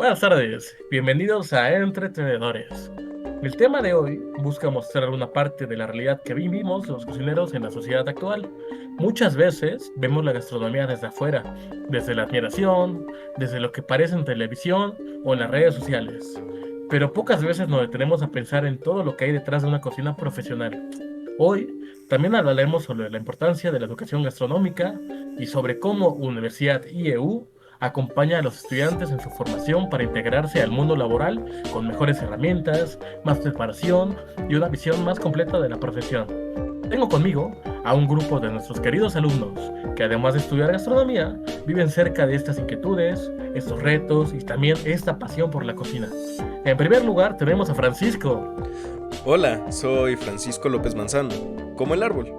Buenas tardes, bienvenidos a Entretenedores. El tema de hoy busca mostrar una parte de la realidad que vivimos los cocineros en la sociedad actual. Muchas veces vemos la gastronomía desde afuera, desde la admiración, desde lo que parece en televisión o en las redes sociales. Pero pocas veces nos detenemos a pensar en todo lo que hay detrás de una cocina profesional. Hoy también hablaremos sobre la importancia de la educación gastronómica y sobre cómo Universidad IEU acompaña a los estudiantes en su formación para integrarse al mundo laboral con mejores herramientas, más preparación y una visión más completa de la profesión. Tengo conmigo a un grupo de nuestros queridos alumnos que, además de estudiar gastronomía, viven cerca de estas inquietudes, estos retos y también esta pasión por la cocina. En primer lugar tenemos a Francisco. Hola, soy Francisco López Manzano, como el árbol.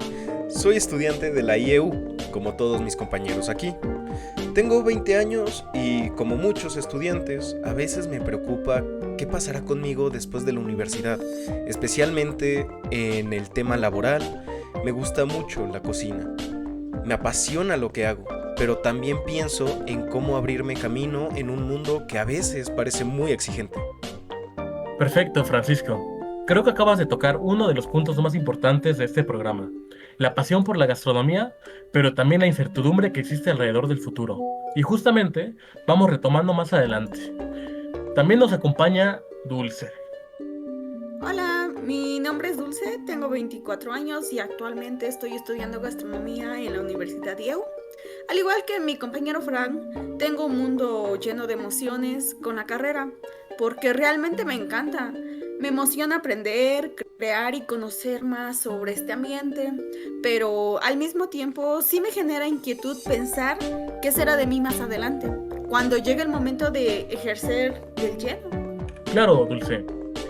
Soy estudiante de la IEU, como todos mis compañeros aquí. Tengo 20 años y, como muchos estudiantes, a veces me preocupa qué pasará conmigo después de la universidad, especialmente en el tema laboral. Me gusta mucho la cocina. Me apasiona lo que hago, pero también pienso en cómo abrirme camino en un mundo que a veces parece muy exigente. Perfecto, Francisco. Creo que acabas de tocar uno de los puntos más importantes de este programa, la pasión por la gastronomía, pero también la incertidumbre que existe alrededor del futuro. Y justamente vamos retomando más adelante. También nos acompaña Dulce. Hola, mi nombre es Dulce, tengo 24 años y actualmente estoy estudiando gastronomía en la Universidad IEU. Al igual que mi compañero Fran, tengo un mundo lleno de emociones con la carrera, porque realmente me encanta. Me emociona aprender, crear y conocer más sobre este ambiente, pero al mismo tiempo sí me genera inquietud pensar qué será de mí más adelante, cuando llegue el momento de ejercer del lleno. Claro, Dulce.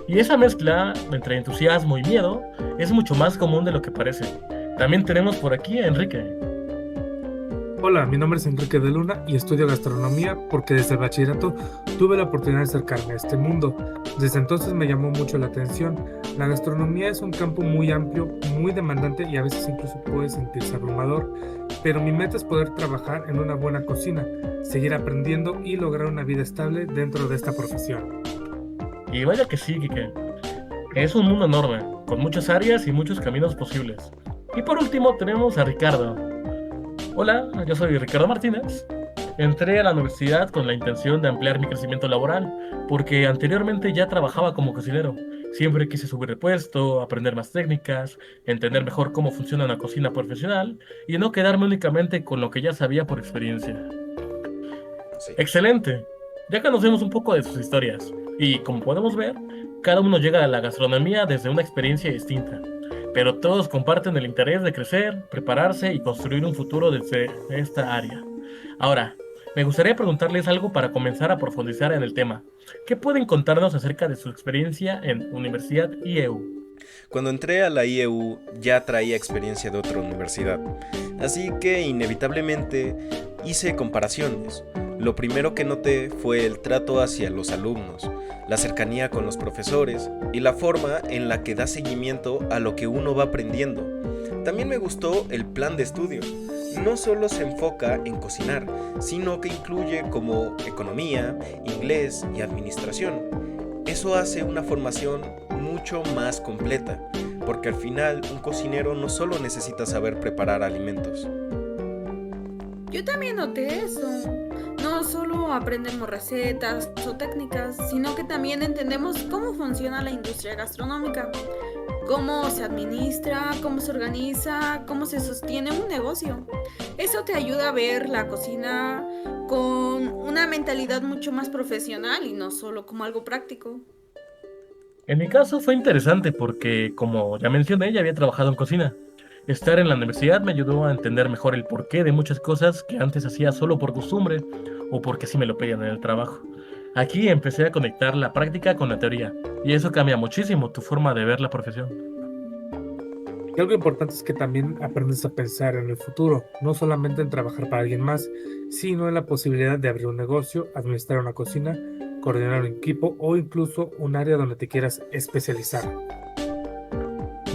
Y esa mezcla entre entusiasmo y miedo es mucho más común de lo que parece. También tenemos por aquí a Enrique. Hola, mi nombre es Enrique de Luna y estudio gastronomía porque desde el bachillerato tuve la oportunidad de acercarme a este mundo. Desde entonces me llamó mucho la atención. La gastronomía es un campo muy amplio, muy demandante y a veces incluso puede sentirse abrumador, pero mi meta es poder trabajar en una buena cocina, seguir aprendiendo y lograr una vida estable dentro de esta profesión. Y vaya que sí, Kike. Es un mundo enorme, con muchas áreas y muchos caminos posibles. Y por último tenemos a Ricardo. Hola, yo soy Ricardo Martínez. Entré a la universidad con la intención de ampliar mi crecimiento laboral, porque anteriormente ya trabajaba como cocinero. Siempre quise subir de puesto, aprender más técnicas, entender mejor cómo funciona una cocina profesional y no quedarme únicamente con lo que ya sabía por experiencia. Sí. Excelente. Ya conocemos un poco de sus historias y, como podemos ver, cada uno llega a la gastronomía desde una experiencia distinta, pero todos comparten el interés de crecer, prepararse y construir un futuro desde esta área. Ahora, me gustaría preguntarles algo para comenzar a profundizar en el tema. ¿Qué pueden contarnos acerca de su experiencia en Universidad IEU? Cuando entré a la IEU ya traía experiencia de otra universidad, así que inevitablemente hice comparaciones. Lo primero que noté fue el trato hacia los alumnos, la cercanía con los profesores y la forma en la que da seguimiento a lo que uno va aprendiendo. También me gustó el plan de estudio. No solo se enfoca en cocinar, sino que incluye como economía, inglés y administración. Eso hace una formación mucho más completa, porque al final un cocinero no solo necesita saber preparar alimentos. Yo también noté eso. No solo aprendemos recetas o técnicas, sino que también entendemos cómo funciona la industria gastronómica, cómo se administra, cómo se organiza, cómo se sostiene un negocio. Eso te ayuda a ver la cocina con una mentalidad mucho más profesional y no solo como algo práctico. En mi caso fue interesante porque, como ya mencioné, ya había trabajado en cocina. Estar en la universidad me ayudó a entender mejor el porqué de muchas cosas que antes hacía solo por costumbre o porque así me lo pedían en el trabajo. Aquí empecé a conectar la práctica con la teoría y eso cambia muchísimo tu forma de ver la profesión. Y algo importante es que también aprendes a pensar en el futuro, no solamente en trabajar para alguien más, sino en la posibilidad de abrir un negocio, administrar una cocina, coordinar un equipo o incluso un área donde te quieras especializar.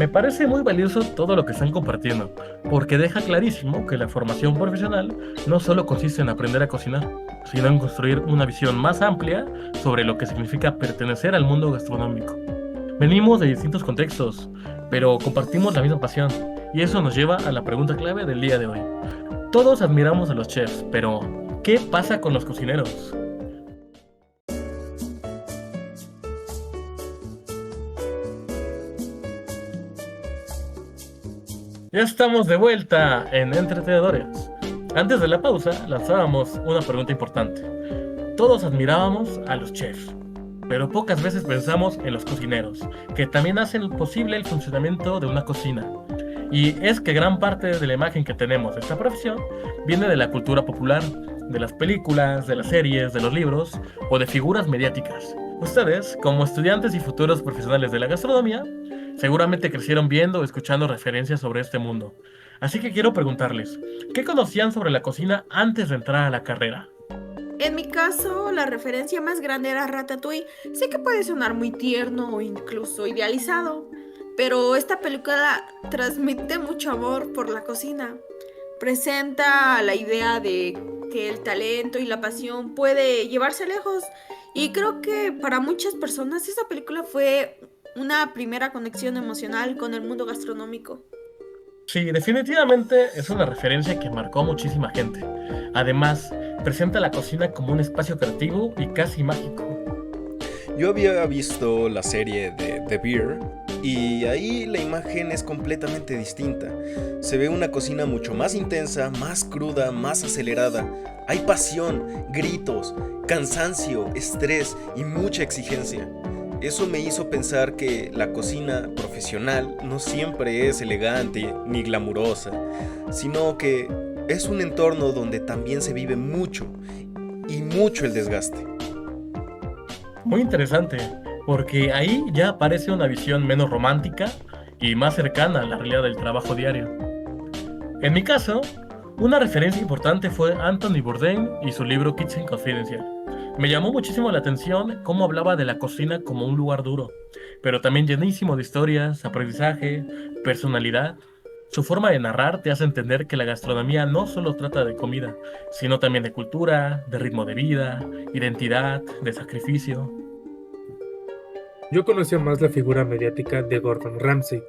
Me parece muy valioso todo lo que están compartiendo, porque deja clarísimo que la formación profesional no solo consiste en aprender a cocinar, sino en construir una visión más amplia sobre lo que significa pertenecer al mundo gastronómico. Venimos de distintos contextos, pero compartimos la misma pasión, y eso nos lleva a la pregunta clave del día de hoy. Todos admiramos a los chefs, pero ¿qué pasa con los cocineros? Ya estamos de vuelta en Entretenedores. Antes de la pausa, lanzábamos una pregunta importante. Todos admirábamos a los chefs, pero pocas veces pensamos en los cocineros, que también hacen posible el funcionamiento de una cocina. Y es que gran parte de la imagen que tenemos de esta profesión viene de la cultura popular, de las películas, de las series, de los libros o de figuras mediáticas. Ustedes, como estudiantes y futuros profesionales de la gastronomía, seguramente crecieron viendo o escuchando referencias sobre este mundo. Así que quiero preguntarles, ¿qué conocían sobre la cocina antes de entrar a la carrera? En mi caso, la referencia más grande era Ratatouille. Sé que puede sonar muy tierno o incluso idealizado, pero esta película transmite mucho amor por la cocina. Presenta la idea de que el talento y la pasión puede llevarse lejos, y creo que para muchas personas esa película fue una primera conexión emocional con el mundo gastronómico. Sí, definitivamente es una referencia que marcó a muchísima gente. Además, presenta la cocina como un espacio creativo y casi mágico. Yo había visto la serie de The Bear y ahí la imagen es completamente distinta. Se ve una cocina mucho más intensa, más cruda, más acelerada. Hay pasión, gritos, cansancio, estrés y mucha exigencia. Eso me hizo pensar que la cocina profesional no siempre es elegante ni glamurosa, sino que es un entorno donde también se vive mucho y mucho el desgaste. Muy interesante, porque ahí ya aparece una visión menos romántica y más cercana a la realidad del trabajo diario. En mi caso, una referencia importante fue Anthony Bourdain y su libro Kitchen Confidential. Me llamó muchísimo la atención cómo hablaba de la cocina como un lugar duro, pero también llenísimo de historias, aprendizaje, personalidad. Su forma de narrar te hace entender que la gastronomía no solo trata de comida, sino también de cultura, de ritmo de vida, identidad, de sacrificio. Yo conocía más la figura mediática de Gordon Ramsay.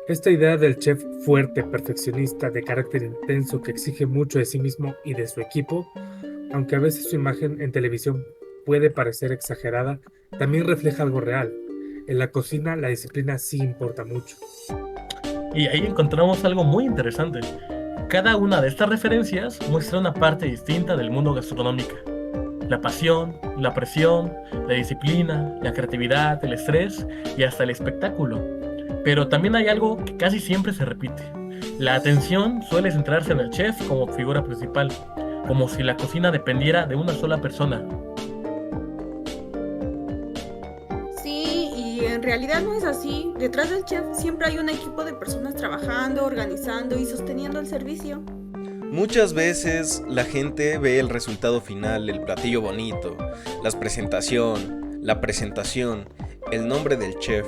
Esta idea del chef fuerte, perfeccionista, de carácter intenso que exige mucho de sí mismo y de su equipo, aunque a veces su imagen en televisión puede parecer exagerada, también refleja algo real. En la cocina la disciplina sí importa mucho. Y ahí encontramos algo muy interesante. Cada una de estas referencias muestra una parte distinta del mundo gastronómico. La pasión, la presión, la disciplina, la creatividad, el estrés y hasta el espectáculo. Pero también hay algo que casi siempre se repite. La atención suele centrarse en el chef como figura principal, como si la cocina dependiera de una sola persona. Sí, y en realidad no es así. Detrás del chef siempre hay un equipo de personas trabajando, organizando y sosteniendo el servicio. Muchas veces la gente ve el resultado final, el platillo bonito, la presentación, el nombre del chef,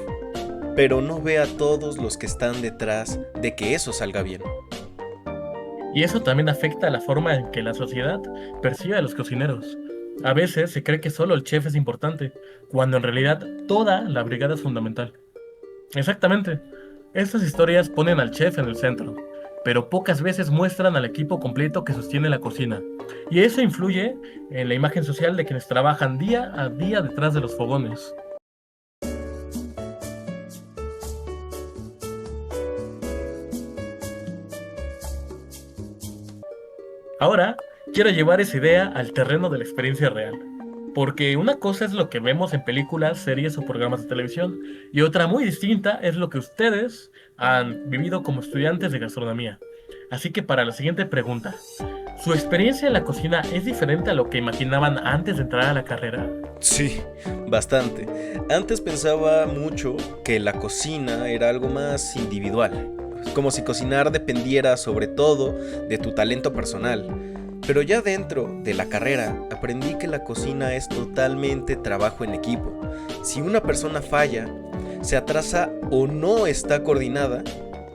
pero no ve a todos los que están detrás de que eso salga bien. Y eso también afecta la forma en que la sociedad percibe a los cocineros. A veces se cree que solo el chef es importante, cuando en realidad toda la brigada es fundamental. Exactamente. Estas historias ponen al chef en el centro, pero pocas veces muestran al equipo completo que sostiene la cocina. Y eso influye en la imagen social de quienes trabajan día a día detrás de los fogones. Ahora, quiero llevar esa idea al terreno de la experiencia real. Porque una cosa es lo que vemos en películas, series o programas de televisión, y otra muy distinta es lo que ustedes han vivido como estudiantes de gastronomía. Así que para la siguiente pregunta, ¿su experiencia en la cocina es diferente a lo que imaginaban antes de entrar a la carrera? Sí, bastante. Antes pensaba mucho que la cocina era algo más individual, como si cocinar dependiera sobre todo de tu talento personal. Pero ya dentro de la carrera aprendí que la cocina es totalmente trabajo en equipo. Si una persona falla, se atrasa o no está coordinada,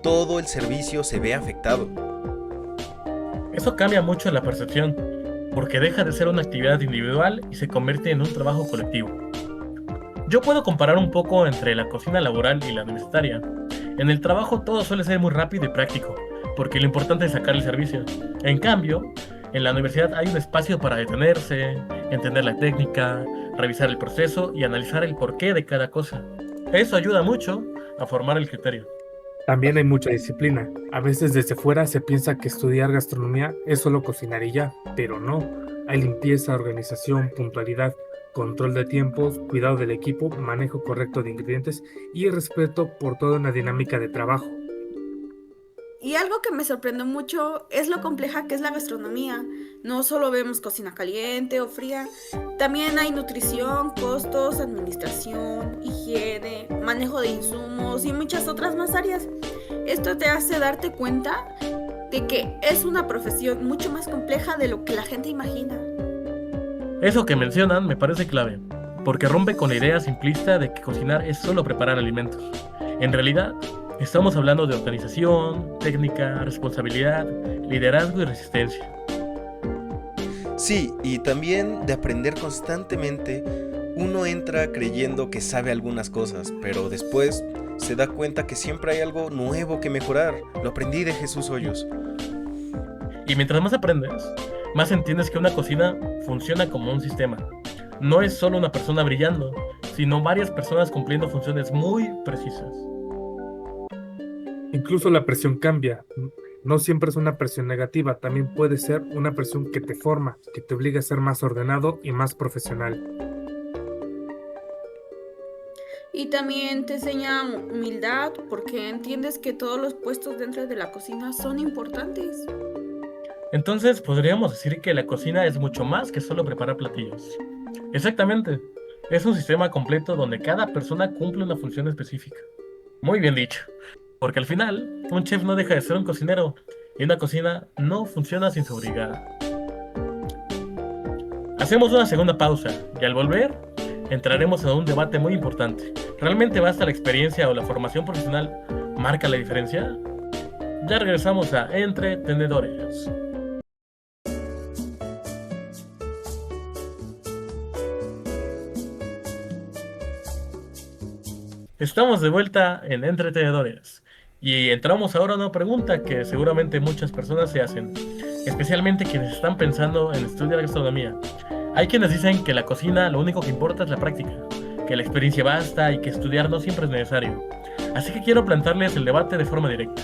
todo el servicio se ve afectado. Eso cambia mucho la percepción, porque deja de ser una actividad individual y se convierte en un trabajo colectivo. Yo puedo comparar un poco entre la cocina laboral y la universitaria. En el trabajo todo suele ser muy rápido y práctico, porque lo importante es sacar el servicio. En cambio, en la universidad hay un espacio para detenerse, entender la técnica, revisar el proceso y analizar el porqué de cada cosa. Eso ayuda mucho a formar el criterio. También hay mucha disciplina. A veces desde fuera se piensa que estudiar gastronomía es solo cocinar y ya, pero no. Hay limpieza, organización, puntualidad, control de tiempos, cuidado del equipo, manejo correcto de ingredientes y respeto por toda una dinámica de trabajo. Y algo que me sorprendió mucho es lo compleja que es la gastronomía. No solo vemos cocina caliente o fría, también hay nutrición, costos, administración, higiene, manejo de insumos y muchas otras más áreas. Esto te hace darte cuenta de que es una profesión mucho más compleja de lo que la gente imagina. Eso que mencionan me parece clave, porque rompe con la idea simplista de que cocinar es solo preparar alimentos. En realidad, estamos hablando de organización, técnica, responsabilidad, liderazgo y resistencia. Sí, y también de aprender constantemente. Uno entra creyendo que sabe algunas cosas, pero después se da cuenta que siempre hay algo nuevo que mejorar. Lo aprendí de Jesús Hoyos. Y mientras más aprendes, más entiendes que una cocina funciona como un sistema. No es solo una persona brillando, sino varias personas cumpliendo funciones muy precisas. Incluso la presión cambia. No siempre es una presión negativa, también puede ser una presión que te forma, que te obliga a ser más ordenado y más profesional. Y también te enseña humildad porque entiendes que todos los puestos dentro de la cocina son importantes. Entonces podríamos decir que la cocina es mucho más que solo preparar platillos. Exactamente, es un sistema completo donde cada persona cumple una función específica. Muy bien dicho, porque al final, un chef no deja de ser un cocinero y una cocina no funciona sin su brigada. Hacemos una segunda pausa y al volver entraremos en un debate muy importante. ¿Realmente basta la experiencia o la formación profesional marca la diferencia? Ya regresamos a Entre Tenedores. Estamos de vuelta en Entretenedores y entramos ahora a una pregunta que seguramente muchas personas se hacen, especialmente quienes están pensando en estudiar gastronomía. Hay quienes dicen que la cocina lo único que importa es la práctica, que la experiencia basta y que estudiar no siempre es necesario. Así que quiero plantearles el debate de forma directa.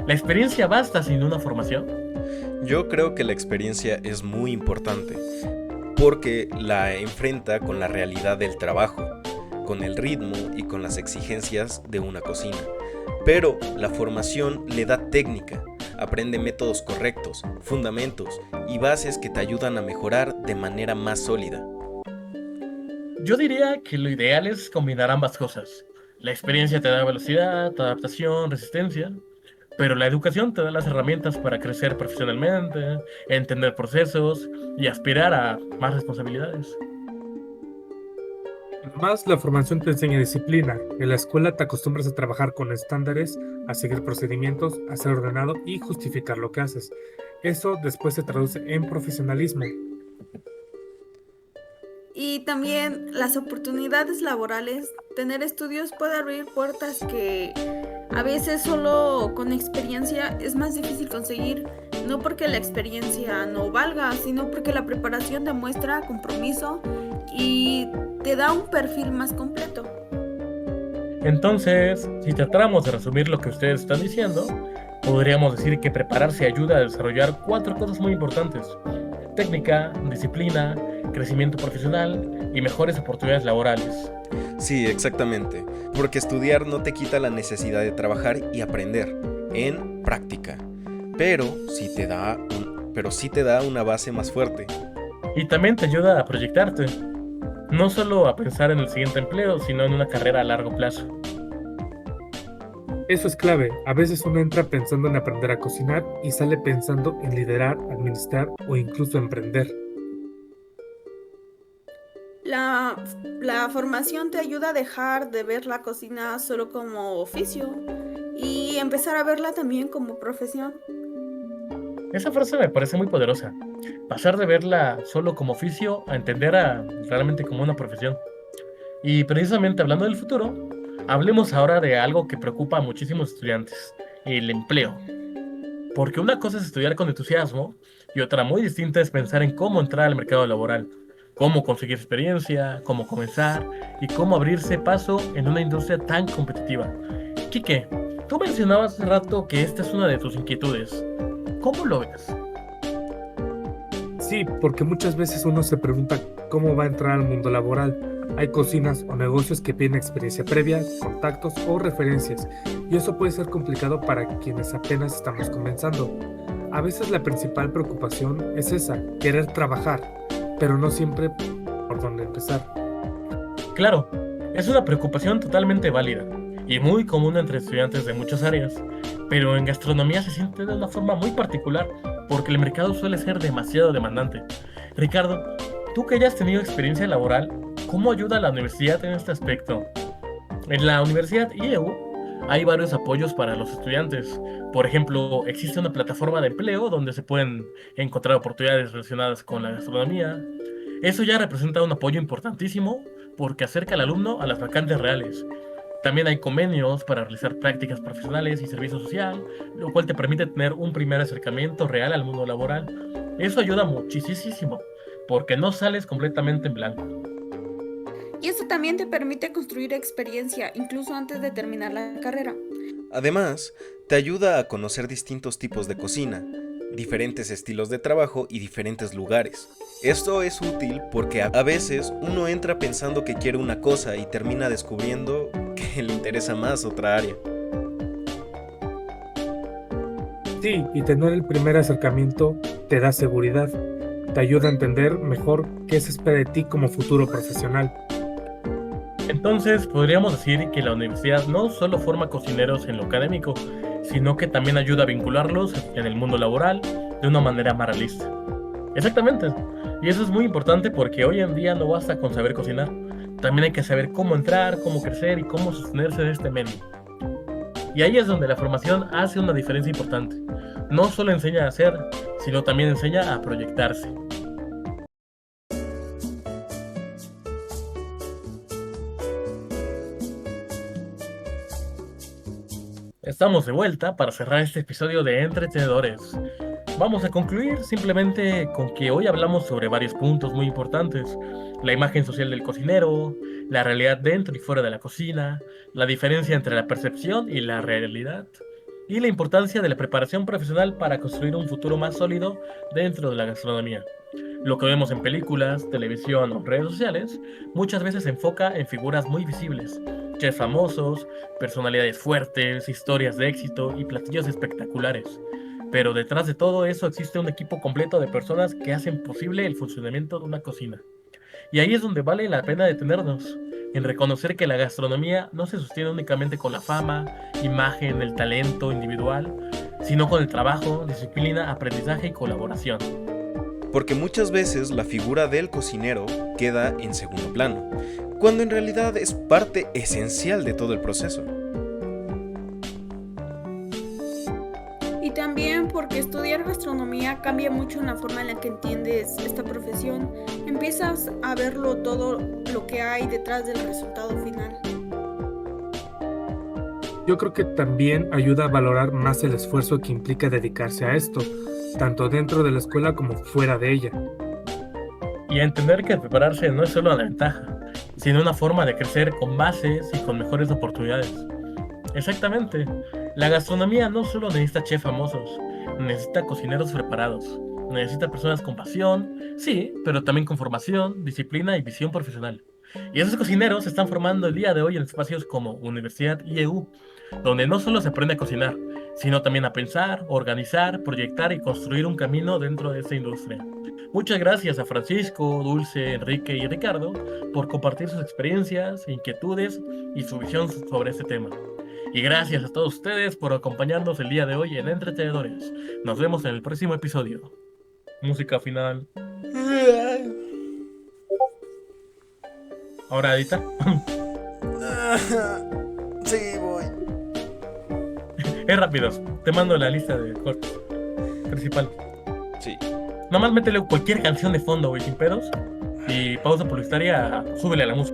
¿La experiencia basta sin una formación? Yo creo que la experiencia es muy importante, porque la enfrenta con la realidad del trabajo, con el ritmo y con las exigencias de una cocina. Pero la formación le da técnica, aprende métodos correctos, fundamentos y bases que te ayudan a mejorar de manera más sólida. Yo diría que lo ideal es combinar ambas cosas. La experiencia te da velocidad, adaptación, resistencia, pero la educación te da las herramientas para crecer profesionalmente, entender procesos y aspirar a más responsabilidades. Además, la formación te enseña disciplina. En la escuela te acostumbras a trabajar con estándares, a seguir procedimientos, a ser ordenado y justificar lo que haces. Eso después se traduce en profesionalismo. Y también las oportunidades laborales, tener estudios puede abrir puertas que a veces solo con experiencia es más difícil conseguir, no porque la experiencia no valga, sino porque la preparación demuestra compromiso y te da un perfil más completo. Entonces, si tratáramos de resumir lo que ustedes están diciendo, podríamos decir que prepararse ayuda a desarrollar 4 cosas muy importantes: técnica, disciplina, crecimiento profesional y mejores oportunidades laborales. Sí, exactamente, porque estudiar no te quita la necesidad de trabajar y aprender en práctica, pero sí te da una base más fuerte. Y también te ayuda a proyectarte, no solo a pensar en el siguiente empleo, sino en una carrera a largo plazo. Eso es clave. A veces uno entra pensando en aprender a cocinar y sale pensando en liderar, administrar o incluso emprender. La, la formación te ayuda a dejar de ver la cocina solo como oficio y empezar a verla también como profesión. Esa frase me parece muy poderosa. Pasar de verla solo como oficio a entenderla realmente como una profesión. Y precisamente hablando del futuro, hablemos ahora de algo que preocupa a muchísimos estudiantes, el empleo. Porque una cosa es estudiar con entusiasmo y otra muy distinta es pensar en cómo entrar al mercado laboral, cómo conseguir experiencia, cómo comenzar y cómo abrirse paso en una industria tan competitiva. Quique, tú mencionabas hace rato que esta es una de tus inquietudes. ¿Cómo lo ves? Sí, porque muchas veces uno se pregunta cómo va a entrar al mundo laboral. Hay cocinas o negocios que piden experiencia previa, contactos o referencias, y eso puede ser complicado para quienes apenas estamos comenzando. A veces la principal preocupación es esa, querer trabajar, pero no siempre por dónde empezar. Claro, es una preocupación totalmente válida y muy común entre estudiantes de muchas áreas, pero en gastronomía se siente de una forma muy particular porque el mercado suele ser demasiado demandante. Ricardo, tú que ya has tenido experiencia laboral, ¿cómo ayuda a la universidad en este aspecto? En la Universidad IEU hay varios apoyos para los estudiantes. Por ejemplo, existe una plataforma de empleo donde se pueden encontrar oportunidades relacionadas con la gastronomía. Eso ya representa un apoyo importantísimo porque acerca al alumno a las vacantes reales. También hay convenios para realizar prácticas profesionales y servicio social, lo cual te permite tener un primer acercamiento real al mundo laboral. Eso ayuda muchísimo porque no sales completamente en blanco. Y eso también te permite construir experiencia incluso antes de terminar la carrera. Además, te ayuda a conocer distintos tipos de cocina, diferentes estilos de trabajo y diferentes lugares. Esto es útil porque a veces uno entra pensando que quiere una cosa y termina descubriendo que le interesa más otra área. Sí, y tener el primer acercamiento te da seguridad, te ayuda a entender mejor qué se espera de ti como futuro profesional. Entonces, podríamos decir que la universidad no solo forma cocineros en lo académico, sino que también ayuda a vincularlos en el mundo laboral de una manera más realista. Exactamente. Y eso es muy importante porque hoy en día no basta con saber cocinar. También hay que saber cómo entrar, cómo crecer y cómo sostenerse en este medio. Y ahí es donde la formación hace una diferencia importante. No solo enseña a hacer, sino también enseña a proyectarse. Estamos de vuelta para cerrar este episodio de Entretenedores. Vamos a concluir simplemente con que hoy hablamos sobre varios puntos muy importantes. La imagen social del cocinero, la realidad dentro y fuera de la cocina, la diferencia entre la percepción y la realidad, y la importancia de la preparación profesional para construir un futuro más sólido dentro de la gastronomía. Lo que vemos en películas, televisión o redes sociales muchas veces se enfoca en figuras muy visibles, chefs famosos, personalidades fuertes, historias de éxito y platillos espectaculares. Pero detrás de todo eso existe un equipo completo de personas que hacen posible el funcionamiento de una cocina. Y ahí es donde vale la pena detenernos, en reconocer que la gastronomía no se sostiene únicamente con la fama, imagen, el talento individual, sino con el trabajo, disciplina, aprendizaje y colaboración. Porque muchas veces la figura del cocinero queda en segundo plano, cuando en realidad es parte esencial de todo el proceso. Y también porque estudiar gastronomía cambia mucho en la forma en la que entiendes esta profesión. Empiezas a verlo todo lo que hay detrás del resultado final. Yo creo que también ayuda a valorar más el esfuerzo que implica dedicarse a esto, tanto dentro de la escuela como fuera de ella. Y a entender que prepararse no es solo una ventaja, sino una forma de crecer con bases y con mejores oportunidades. Exactamente. La gastronomía no solo necesita chefs famosos, necesita cocineros preparados, necesita personas con pasión, sí, pero también con formación, disciplina y visión profesional. Y esos cocineros se están formando el día de hoy en espacios como Universidad IEU, donde no solo se aprende a cocinar, sino también a pensar, organizar, proyectar y construir un camino dentro de esta industria. Muchas gracias a Francisco, Dulce, Enrique y Ricardo por compartir sus experiencias, inquietudes y su visión sobre este tema. Y gracias a todos ustedes por acompañarnos el día de hoy en Entretenedores. Nos vemos en el próximo episodio. Música final. Ahora edita. Sí, voy. Es rápido. Te mando la lista de cortes principal. Sí. Nada más métele cualquier canción de fondo, güey, sin pedos. Y pausa publicitaria, súbele a la música.